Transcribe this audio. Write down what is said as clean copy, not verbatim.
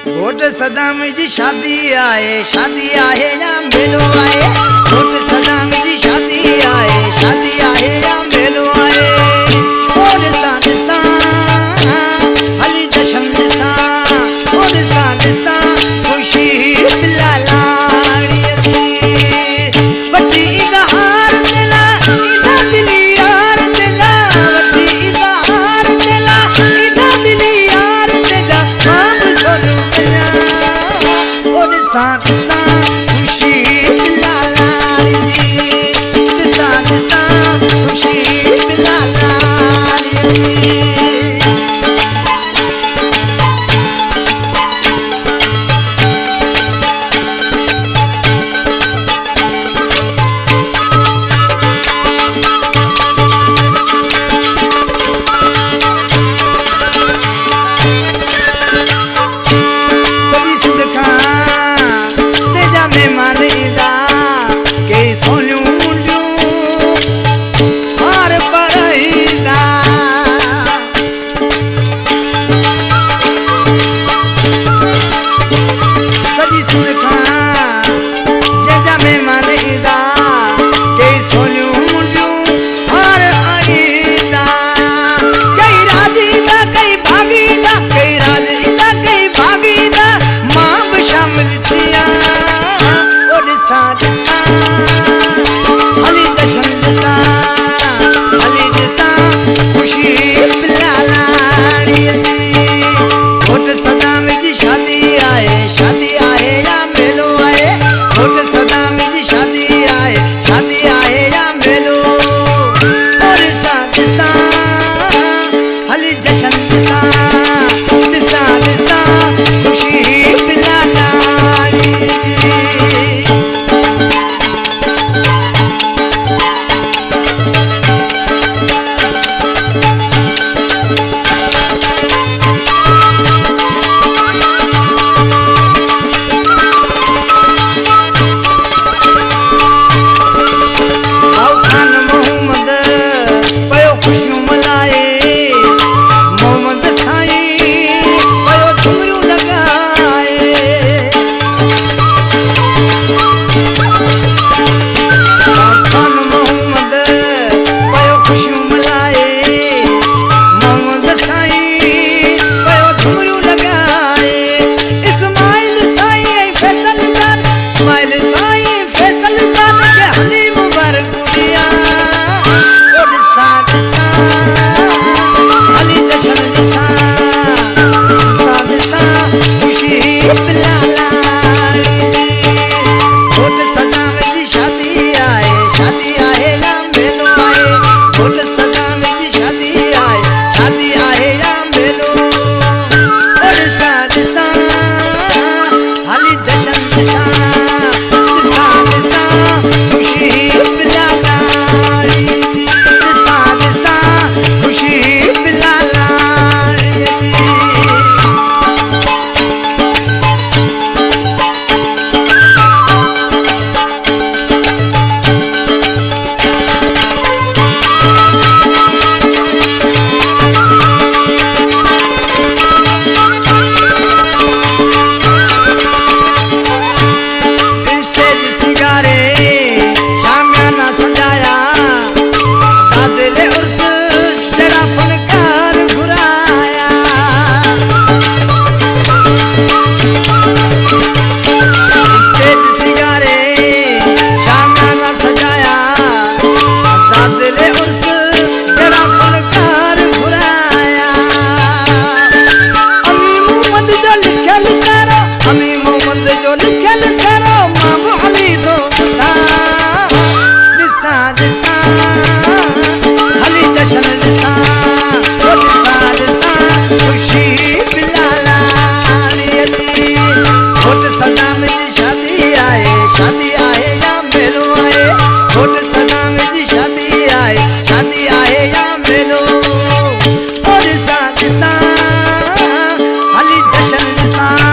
घोट सदाम जी शादी आए या मेलो आए। घोट सदाम जी शादी आए या मेलो आए। और सा हली जशन सा और सा खुशी लालाड़ी दी बटी इजहार तेला इदा दिली यार तेजा बटी इजहार तेला इदा दिली यार तेजा मां सोनू कन्या और सा खुशी लालाड़ी दी सा खुशी लालाड़ी दी। शादी आए या मेलो और सा हली जशन सा